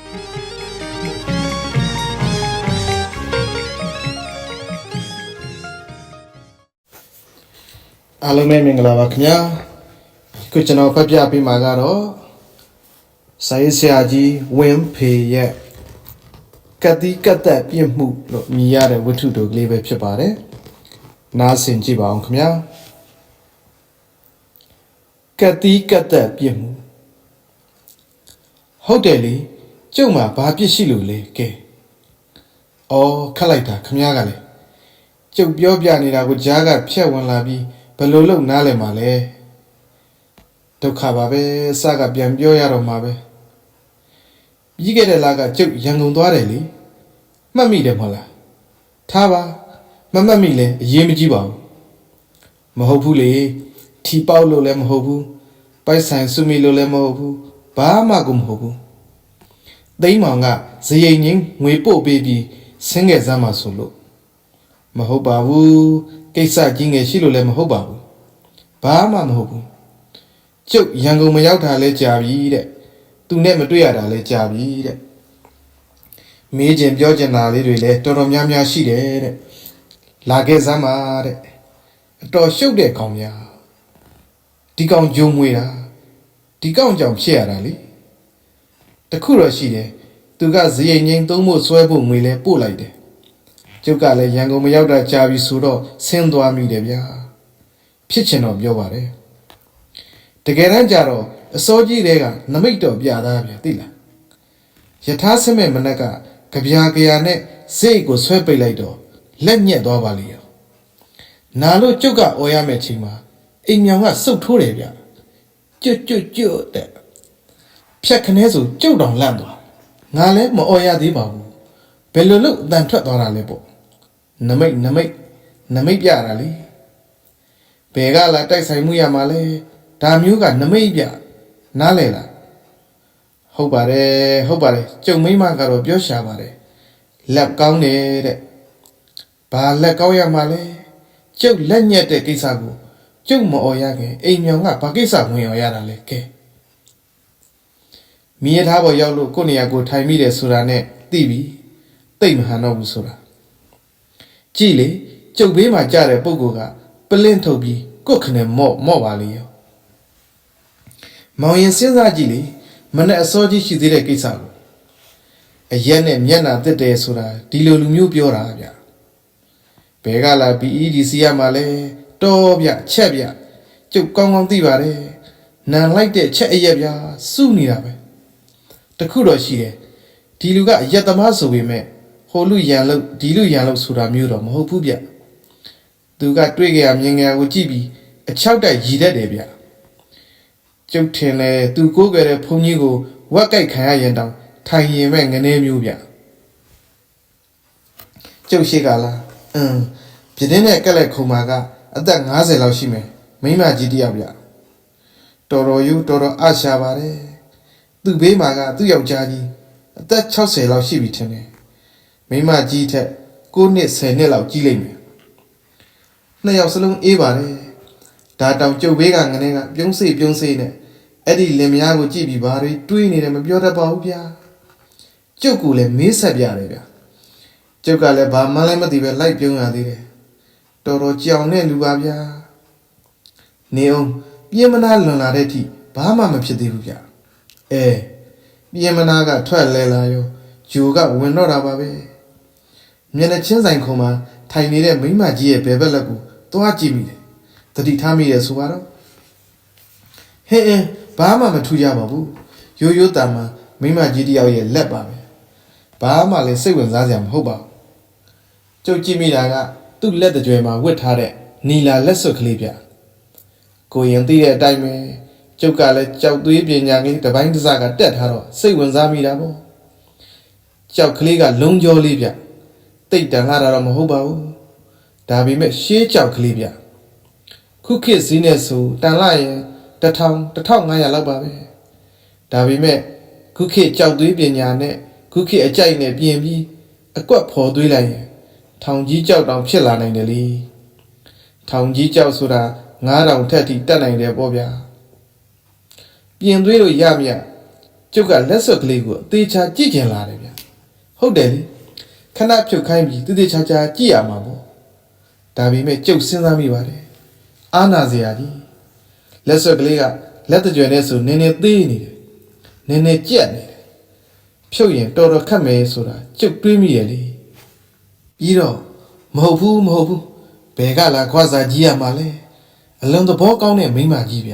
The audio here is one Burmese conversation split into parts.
အားလုံးပဲမင်္ဂလာပါခင်ဗျာခုကျွန်တော်ဖတ်ပြပေးမှာကတော့စာရေးဆရာကြီးဝင်းဖေရဲ့ကတိကတ်သက်ပြည့်မှုလို့မြည်ရတဲ့ဝတ္ထုတိုကလေးပဲဖြစ်ပါတယ်နားဆင်ကြည့်ပါအောင်ခင်ဗျာကတိကတ်သက်ပြည့်မှုဟုတ်တယ်လေကျုပ်မှာဘာပြစ်ရှိလို့လဲကဲအော်ခတ်လိုက်တာခင်ဗျားကလေကျုပ်ပြောပြနေတာကိုကြားကဖြက်ဝင်လာပြီးဘယ်လိုလုပ်နားလဲမှာလဲဒုက္ခပါပဲစကပြန်ပြောရတော့မှာပဲပြီးခဲ့တဲ့လကကျုပ်ရန်ကုန်သွားတယ်လေမှတ်မိတယ်မဟုတ်လားထားပါမမှတ်မိလဲအရေးမကြီးပါဘူးမဟုတ်ဘူးလေထီပေါက်လို့လည်းမဟုတ်ဘူးပိုက်ဆိုင်စုမိလို့လည်းမဟုတ်ဘူးဘာမှကိုမဟုတ်ဘူးသိမ်းမောင်ကဇယိမ်ငင်းငွေပို့ပေးပြီးဆင်းခဲ့စမ်းမှာဆိုလို့မဟုတ်ပါဘူးကိစ္စကြီးငယ်ရှိလို့လည်းမဟုတ်ပါဘူးဘာမှမဟုတ်ဘူးကျုပ်ရန်ကုန်မရောက်တာလဲကြာပြီတဲ့သူနဲ့မတွေ့ရတာလဲကြာပြီတဲ့မေးခြင်းပြောခြင်းတာလေးတွေလည်းတော်တော်များများရှိတယ်တဲ့လာခဲ့စမ်းပါတဲ့အတော်ရှုပ်တဲ့ကောင်များဒီကောင်ဂျုံမွေတာဒီကောင်ကြောင့်ဖြစ်ရတာလေတခုတော့ရှိတယ်သူကဇယိမ်ငိမ့်သုံးဖို့ဆွဲဖို့ငွေလဲပို့လိုက်တယ်ကျုပ်ကလည်းရန်ကုန်မရောက်တာကြာပြီဆိုတော့ဆင်းသွားမိတယ်ဗျာဖြစ်ချင်တော့ပြောပါတယ်တကယ်တမ်းကျတော့အစောကြီးတွေကနမိတ်တော်ပြသားဗျာသိလားယထာစမဲ့မနက်ကကြပြာကြရာနဲ့စိတ်ကိုဆွဲပိတ်လိုက်တော့လက်ညက်သွားပါလေရောနာလို့ကျုပ်ကအော်ရမယ့်ချိန်မှာအိမ်မြောင်ကစုတ်ထိုးတယ်ဗျာကျွတ်တဲ့ဖြတ်ခနဲဆိုကျုပ်တောင်လန့်သွားငါလည်းမအော်ရသေးပါဘူးဘယ်လိုလုပ်အတန်ထွက်သွားတာလဲပေါ့နမိတ်ပြတာလေဘယ်ကလာတိုက်ဆိုင်မှုရမှာလဲဒါမျိုးကနမိတ်ပြနားလဲလားဟုတ်ပါတယ်ကျုံမိမကတော့ပြောရှာပါတယ်လက်ကောင်းတယ်တဲ့ဘာလက်ကောင်းရမှာလဲကျုပ်လက်ညက်တဲ့ကိစ္စကိုကျုပ်မအော်ရခင်အိမ်မြောင်ကဘာကိစ္စဝင်အော်ရတာလဲကဲမြေထားပေါ်ရောက်လို့ကိုယ့်နေရာကိုထိုင်မိတယ်ဆိုတာနဲ့သိပြီတိတ်မဟန်တော့ဘူးဆိုတာကြည်လေကျုပ်ဘေးမှာကြားတဲ့ပုဂ္ဂိုလ်ကပလင့်ထုတ်ပြီးကိုယ့်ခနဲ့မော့ပါလေရောမောင်ရင်စဉ်းစားကြည့်လေမနဲ့အစောကြီးရှိသေးတဲ့ကိစ္စကိုအရက်နဲ့မျက်နှာတက်တယ်ဆိုတာဒီလိုလူမျိုးပြောတာဗျဘယ်ကလာ PEDC ရမှာလဲတော်ဗျချက်ဗျကျုပ်ကောင်းကောင်းသိပါတယ်နန်လိုက်တဲ့ချက်အရက်ဗျစုနေတာပဲတခုတော့ရှိတယ်ဒီလူကအရက်သမားဆိုပေမဲ့ဟိုလူရန်လို့ဒီလူရန်လို့ဆိုတာမျိုးတော့မဟုတ်ဘူးဗျသူကတွေ့ကြရမြင်ကြရကိုကြည့်ပြီးအချောက်တိုက်ရည်တတ်တယ်ဗျကျုပ်ထင်လဲသူကိုးကြတဲ့ဘုန်းကြီးကိုဝက်ကြိုက်ခံရရင်တောင်ထိုင်ရင်မဲ့ငနေမျိုးဗျကျုပ်ရှိကလားပြတင်းနဲ့ကက်လက်ခုံမာကအသက်50လောက်ရှိမယ်မိမကြီးတယောက်ဗျတော်တော်အရှာပါတယ်သူ့ဘေးမှာကသူ့ယောက်ျားကြီးအသက်60လောက်ရှိပြီထင်တယ်မိမကြီးထက်9နှစ်10နှစ်လောက်ကြီးလိမ့်မယ်နှစ်ယောက်စလုံးအေးပါတယ်ဒါတောင်ကျုပ်ဘေးကငနေကပြုံးစေးနဲ့အဲ့ဒီလင်မယားကိုကြည့်ပြီးဘာတွေတွေးနေတယ်မပြောတတ်ပါဘူးဗျာကျုပ်ကလည်းမေးဆက်ပြတယ်ဗျာကျုပ်ကလည်းဘာမှလည်းမသိပဲလိုက်ပြုံးရသေးတယ်တော်ကြောင်တဲ့လူပါဗျာနေအောင်ပြင်းမနာလွန်လာတဲ့အထိဘာမှမဖြစ်သေးဘူးဗျာပြင်းမနာကထွက်လဲလာရောဂျိုကဝင်တော့တာပါပဲမျက်နှာချင်းဆိုင်ခုံမှာထိုင်နေတဲ့မိမကြီးရဲ့ဘယ်ဘက်လက်ကိုသွားကြည့်မိတယ်သတိထားမိတယ်ဆိုပါတော့ဘာမှမထူးကြပါဘူးရိုးတမ်းမှမိမကြီးတယောက်ရဲ့လက်ပါပဲဘာမှလည်းစိတ်ဝင်စားစရာမဟုတ်ပါဘူးကျုပ်ကြည့်မိတာကသူ့လက်တကြွယ်မှာဝတ်ထားတဲ့နီလာလက်စွပ်ကလေးပြကိုရင်သိတဲ့အတိုင်းပဲကျုပ်ကလည်းကြောက်သွေးပညာကလေးတစ်ပိုင်းတစ်စကတက်ထားတော့စိတ်ဝင်စားမိတာပေါ့ကြောက်ကလေးကလုံးကြောလေးပြတိတ်တန်လာတာတော့မဟုတ်ပါဘူးဒါပေမဲ့ရှေးကြောက်ကလေးပြခုခေတ်စည်းနဲ့ဆိုတန်လာရင်1500လောက်ပါပဲဒါပေမဲ့ခုခေတ်ကြောက်သွေးပညာနဲ့ခုခေတ်အကြိုက်နဲ့ပြင်ပြီးအကွက်ဖော်သွေးလိုက်ရင်ထောင်ကြီးကြောက်တောင်ဖြစ်လာနိုင်တယ်လေထောင်ကြီးကြောက်ဆိုတာ9000ထက်ထိတက်နိုင်တယ်ပေါ့ဗျာပြင်သွေးလို့ရမရ ကျုပ်ကလက်စွပ်ကလေးကိုအသေးချာကြည့်ကျင်လာတယ်ဗျဟုတ်တယ်လေခဏဖြုတ်ခိုင်းပြီးတေးချာချာကြည့်ရမှာပေါ့ဒါပေမဲ့ကျုပ်စဉ်းစားမိပါတယ်အာနာစရာကြီးလက်စွပ်ကလေးကလက်တကြွယ်နဲ့ဆိုနည်းနည်းသေးနေတယ်နည်းနည်းကြက်နေတယ်ဖြုတ်ရင်တော်တော်ခတ်မယ်ဆိုတာကျုပ်တွေးမိရလေပြီးတော့မဟုတ်ဘူးဘယ်ကလာခွာစာကြီးရမှာလဲအလုံးသဘောကောင်းတဲ့မိန်းမကြီးဗျ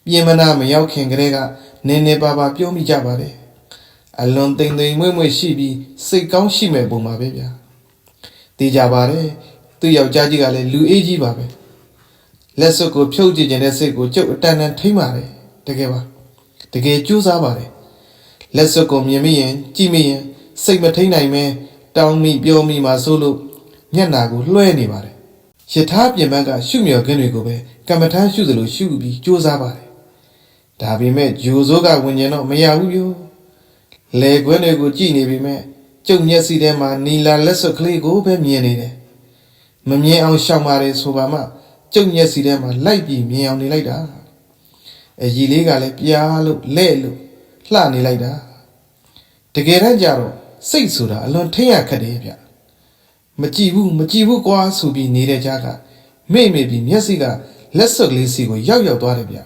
ပြင်မနာမရောက်ခင်ကလေးကနည်းနည်းပါးပါးပြောမိကြပါတယ်အလွန်တိမ်တိမ်မွေ့မွေ့ရှိပြီးစိတ်ကောင်းရှိမဲ့ပုံပါပဲဗျာသိကြပါတယ်သူ့ယောက်ျားကြီးကလည်းလူအေးကြီးပါပဲလက်စွပ်ကိုဖြုတ်ကြည့်ခြင်းတဲ့စိတ်ကိုကျုပ်အတန်တန်ထိမ့်ပါတယ်တကယ်ပါတကယ်ကြိုးစားပါတယ်လက်စွပ်ကိုမြင်မိရင်ကြည့်မိရင်စိတ်မထိန်နိုင်မဲတောင်းမိပြောမိမှဆိုလို့မျက်နာကိုလွှဲနေပါတယ်ယထာပြင်ပန်းကရှုမြော်ခင်းတွေကိုပဲကမ္မထမ်းရှုသလိုရှုပြီးကြိုးစားပါတယ်ဒါပေမဲ့ဂျိုစိုးကဝင်ကျင်တော့မရဘူးပြောလေခွင်းတွေကိုကြည့်နေပြီမဲ့ကျုပ်မျက်စိထဲမှာနီလာလက်စွပ်ကလေးကိုပဲမြင်နေတယ်မမြင်အောင်ရှောင်ပါတယ်ဆိုပါမှကျုပ်မျက်စိထဲမှာလိုက်ပြီးမြင်အောင်နေလိုက်တာအကြီးလေးကလည်းပြားလို့လဲ့လို့လှနေလိုက်တာတကယ်တမ်းကျတော့စိတ်ဆိုတာအလွန်ထိရခက်တယ်ဗျမကြည့်ဘူးကွာဆိုပြီးနေတဲ့ကြားကမေ့ပြီးမျက်စိကလက်စွပ်ကလေးစီကိုရောက်သွားတယ်ဗျ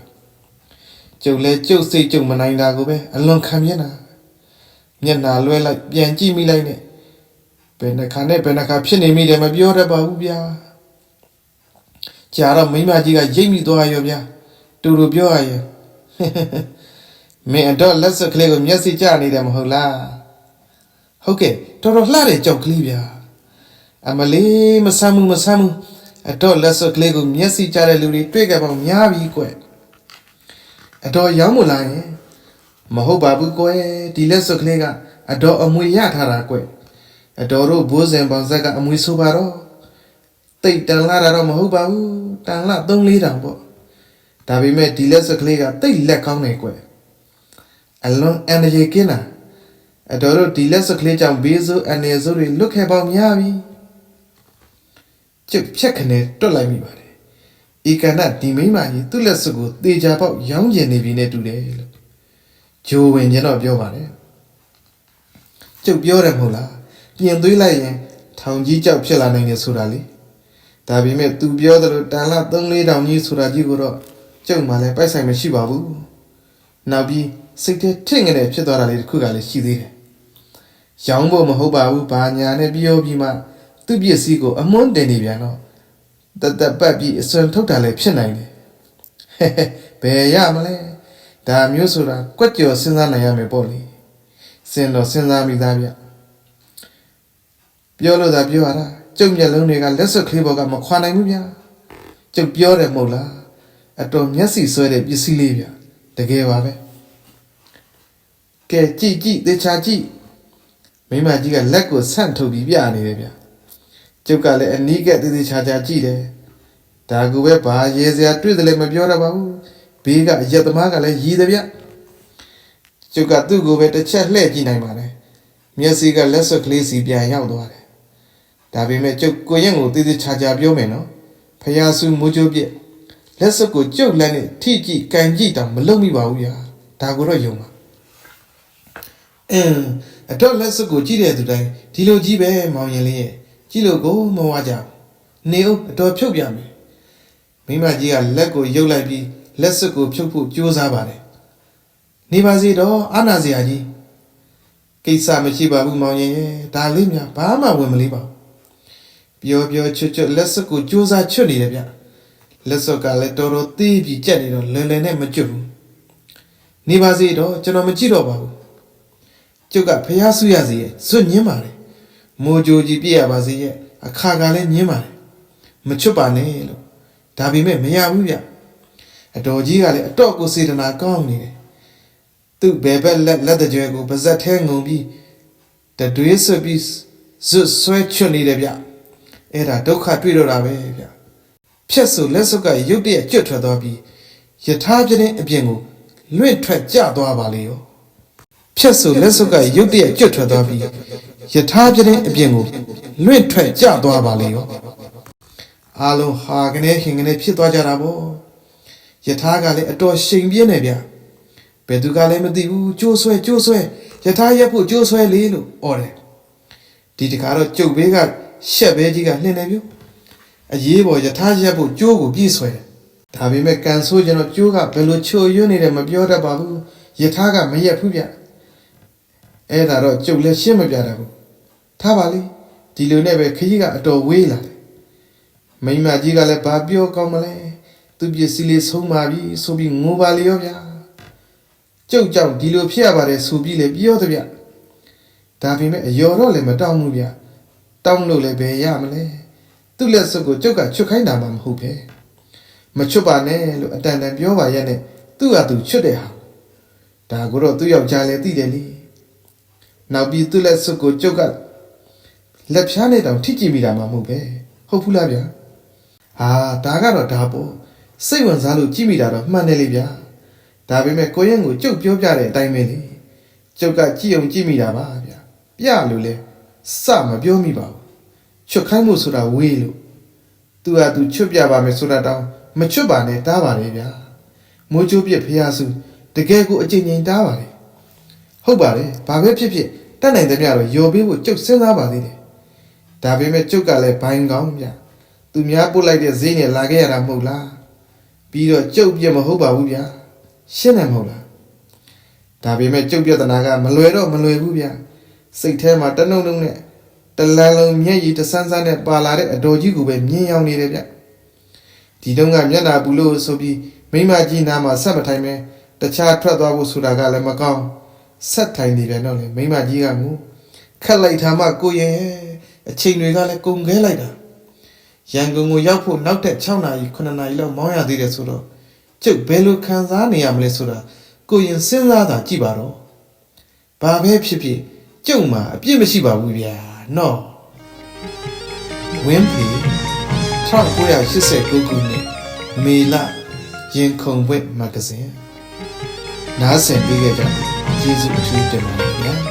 ကျုပ်လည်းကျုပ်စိတ်ကျုပ်မနိုင်တာကိုပဲအလွန်ခံမြင်တာမျက်နှာလွှဲလိုက်ပြန်ကြည့်မိလိုက်နဲ့ဘယ်နှခါဖြစ်နေမိတယ်မပြောတတ်ပါဘူးဗျာကြာတော့မိမကြီးကရိတ်မိသွားရောဗျာတူပြောရရင်မင်းအတော့လက်စွပ်ကလေးကိုမျက်စိကျနေတယ်မဟုတ်လားဟုတ်ကဲ့တော်လှတဲ့ကြောက်ကလေးဗျာအမလေးမဆမ်းဘူးအတော့လက်စွပ်ကလေးကိုမျက်စိကျတဲ့လူတွေတွေ့ကြပါများပြီကွအတော့ရောင်းမလာရင်မဟုတ်ပါဘူးကွယ်ဒီလက်စွပ်ကလေးကအတော်အမွေရထားတာကွအတော်တို့ဘိုးစင်ပေါင်ဆက်ကအမွေဆိုပါတော့တိတ်တန်လာတာတော့မဟုတ်ပါဘူးတန်လာ3-4တောင်ပေါ့ဒါပေမဲ့ဒီလက်စွပ်ကလေးကတိတ်လက်ကောင်းနေကွအလွန်အန်ရည်ကင်းတာအတော်တို့ဒီလက်စွပ်ကလေးကြောင့်ဘေးဆိုးအနေဆိုးတွေလွတ်ခဲ့ပေါများပြီကျုပ်ဖြက်ခနဲ့တွတ်လိုက်မိပါတယ်ဧကန္နဒီမိမကြီးသူ့လက်စွပ်ကိုတေချာပေါက်ရောင်းကျင်နေပြီနဲ့တူတယ်လို့ဂျိုးဝင်ကျတော့ပြောပါတယ်ကျုပ်ပြောတယ်မဟုတ်လားပြင်သွေးလိုက်ရင်ထောင်ကြီးကြောက်ဖြစ်လာနိုင်တယ်ဆိုတာလေဒါပေမဲ့သူပြောသလိုတန်လာ3-4တောင်ကြီးဆိုတာကြီးကိုတော့ကျုပ်မှလည်းပိုက်ဆိုင်မရှိပါဘူးနောက်ပြီးစိတ်ထဲထင့်ငနဲ့ဖြစ်သွားတာလေးတစ်ခုကလည်းရှိသေးတယ်ရောင်းဖို့မဟုတ်ပါဘူးဘာညာနဲ့ပြောပြီးမှသူ့ပစ္စည်းကိုအမွန်းတင်နေပြန်တော့တပတ်ပြီးအစွန်ထုတ်တာလည်းဖြစ်နိုင်တယ်ဘယ်ရမလဲဒါမျိုးဆိုတာကွက်ကြော်စဉ်းစားနိုင်ရမယ်ပေါ့လေစဉ်းစားမိသားဗျပြောလို့သာပြောရတာကျုပ်မျက်လုံးတွေကလက်စွပ်ကလေးပေါ်ကမခွာနိုင်ဘူးဗျကျုပ်ပြောတယ်မဟုတ်လားအတော်မျက်စိဆွဲတဲ့ပစ္စည်းလေးဗျတကယ်ပါပဲကဲကြည့်သေချာကြည့်မိမကြီးကလက်ကိုဆန့်ထုတ်ပြီးပြနေတယ်ဗျကျုပ်ကလည်းအနီးကသေချာကြည့်တယ်ဒါကူပဲဘာရေစရာတွေ့တယ်လည်းမပြောတတ်ပါဘူးဘေးကအရက်သမားကလည်းရည်တယ်ဗျကျုပ်ကသူ့ကိုပဲတစ်ချက်လှည့်ကြည့်နိုင်ပါလေမျက်စိကလက်စွပ်ကလေးစီပြန်ရောက်သွားတယ်ဒါပေမဲ့ကျုပ်ကိုရင်ကိုသေချာပြောမယ်နော်ဖယားစုမိုးချိုးပြက်လက်စွပ်ကိုကျုပ်လက်နဲ့ထိကြည့်ကန်ကြည့်တောင်မလုပ်မိပါဘူးဗျာဒါကိုတော့ယုံပါအတော့လက်စွပ်ကိုကြည့်တဲ့သူတိုင်းဒီလိုကြီးပဲမောင်ရင်လေးရဲ့ကြည့်လို့ကိုမဝါကြဘူးနေဦးအတော်ဖြုတ်ပြမယ်မိမကြီးကလက်ကိုယုတ်လိုက်ပြီးလက်စွပ်ကိုဖြုတ်ဖို့ကြိုးစားပါတယ်နေပါစေတော့အာနာစရာကြီးကိစ္စမရှိပါဘူးမောင်ရင်ရဲ့ဒါလေးများဘာမှဝင်မလေးပါဘူးပြောချွတ်လက်စွပ်ကိုကြိုးစားချွတ်နေတယ်ဗျလက်စွပ်ကလည်းတော်တော်သေးပြီးကြက်နေတော့လဲနဲ့မကျွတ်ဘူးနေပါစေတော့ကျွန်တော်မကြည့်တော့ပါဘူးကျုပ်ကဖျားဆူရစီရဲ့ဇွတ်ညင်းပါတယ်မိုးကြိုကြီးပြည့်ရပါစေရဲ့အခါကလည်းညင်းပါတယ်မချွတ်ပါနဲ့လို့ဒါပေမဲ့မရဘူးဗျအတော်ကြီးကလည်းအတော့ကိုစေတနာကောင်းနေတယ်သူ့ဘယ်ဘက်လက်တကြွယ်ကိုပါဇက်ထဲငုံပြီးတတွေးဆွပြီးဇွတ်ဆွဲချွတ်နေတယ်ဗျအဲ့ဒါဒုက္ခတွေ့တော့တာပဲဗျဖြက်ဆိုလက်စွပ်ကရုတ်တရက်ကျွတ်ထွက်သွားပြီးယထာပြင်းအပြင်ကိုလွင့်ထွက်ကျသွားပါလေရောဖြက်ဆိုလက်စွပ်ကရုတ်တရက်ကျွတ်ထွက်သွားပြီးယထာပြင်းအပြင်ကိုလွင့်ထွက်ကျသွားပါလေရောအားလုံးဟာကနေဟင်ကနေဖြစ်သွားကြတာပေါ့ယထာကလည်းအတော်ရှိန်ပြင်းနေဗျ ဘယ်သူကလည်းမသိဘူးကြိုးဆွဲယထာရက်ဖို့ကြိုးဆွဲလေလို့ဩတယ်ဒီတခါတော့ကျုပ်ဘေးကရှက်ပဲကြီးကလှင်နေပြုအရေးပေါ်ယထာရက်ဖို့ကြိုးကိုပြည့်ဆွဲတယ်ဒါပေမဲ့ကန်ဆိုးကျွန်တော်ကြိုးကဘယ်လိုချိုရွနေတယ်မပြောတတ်ပါဘူးယထာကမရက်ဘူးဗျအဲ့ဒါတော့ကျုပ်လည်းရှင်းမပြတတ်ဘူးထားပါလေဒီလိုနဲ့ပဲခကြီးကအတော်ဝေးလာတယ်မိမကြီးကလည်းဘာပြောကောင်းမလဲသူပစ္စည်းလေးဆုံးပါပြီဆိုပြီးငိုပါလေရောဗျာကျုပ်ကြောင့်ဒီလိုဖြစ်ရပါတယ်ဆိုပြီးလေပြောတယ်ဗျဒါပေမဲ့အယော်တော့လည်းမတောင်းဘူးဗျတောင်းလို့လည်းဘယ်ရမလဲသူ့လက်စွပ်ကိုကျုပ်ကချွတ်ခိုင်းတာမှမဟုတ်ပဲမချွတ်ပါနဲ့လို့အတန်တန်ပြောပါရဲ့နဲ့သူ့ဟာသူချွတ်တဲ့ဟာဒါကိုတော့သူ့ယောက်ျားလည်းသိတယ်လေနောက်ပြီးသူ့လက်စွပ်ကိုကျုပ်ကလက်ဖြားနဲ့တောင်ထိကြည့်မိတာမှမဟုတ်ပဲဟုတ်ဘူးလားဗျာဟာဒါကတော့ဒါပေါ့စိတ်ဝင်စားလို့ကြည့်မိတာတော့မှန်တယ်လေဗျာဒါပေမဲ့ကိုရင်ကိုကျုပ်ပြောပြတဲ့အတိုင်းပဲလေကျုပ်ကကြည့်အောင်ကြည့်မိတာပါဗျာပြလို့လဲစမပြောမိပါဘူးချွတ်ခိုင်းမှုဆိုတာဝေးလို့သူဟာသူချွတ်ပြပါမယ်ဆိုတာတောင်မချွတ်ပါနဲ့တားပါလေဗျာမိုးချိုးပြဖျားစုတကယ်ကိုအကျဉ်းချင်းတားပါလေဟုတ်ပါတယ်ဘာပဲဖြစ်ဖြစ်တတ်နိုင်တဲ့မြတော့ယော်ပေးဖို့ကျုပ်စဉ်းစားပါသေးတယ်ဒါပေမဲ့ကျုပ်ကလည်းဘိုင်းကောင်းဗျာသူများပို့လိုက်တဲ့ဈေးနဲ့လာခဲ့ရတာမဟုတ်လားပြီးတော့ကျုပ်ပြမဟုတ်ပါဘူးဗျာရှင်းတယ်မဟုတ်လားဒါပေမဲ့ကျုပ်ပြဿနာကမလွယ်တော့မလွယ်ဘူးဗျာစိတ်ထဲမှာတနှုံနှုံနဲ့တလန်းလုံးမျက်ရည်တဆန်းဆန်းနဲ့ပါလာတဲ့အတော်ကြီးကိုပဲမြင်ရောက်နေတယ်ဗျဒီတုန်းကမျက်နာဘူးလို့ဆိုပြီးမိမကြီးနာမှာဆက်မထိုင်ပဲတခြားထွက်သွားဖို့ဆိုတာကလည်းမကောင်းဆက်ထိုင်နေပြန်တော့လေမိမကြီးကငူခက်လိုက်တာမှကိုရင်အချိန်တွေကလည်းကုန်ခဲလိုက်တာရန်ကုန်ကိုရောက်ဖို့နောက်ထပ်6နာရီ9နာရီလောက်မောင်းရသေးတယ်ဆိုတော့ကျုပ်ဘယ်လိုခံစားနေရမလဲဆိုတာကိုရင်စဉ်းစားတာကြည့်ပါတော့ဘာပဲဖြစ်ဖြစ်ကျုပ်မှာအပြစ်မရှိပါဘူးဗျာနော်ဝင်းဖီ1989ခုနှစ်မေလရင်ခုန်ပွင့်မဂ္ဂဇင်းနားဆင်ပေးကြကြကျေးဇူးအထူးတင်ပါတယ်ဗျာ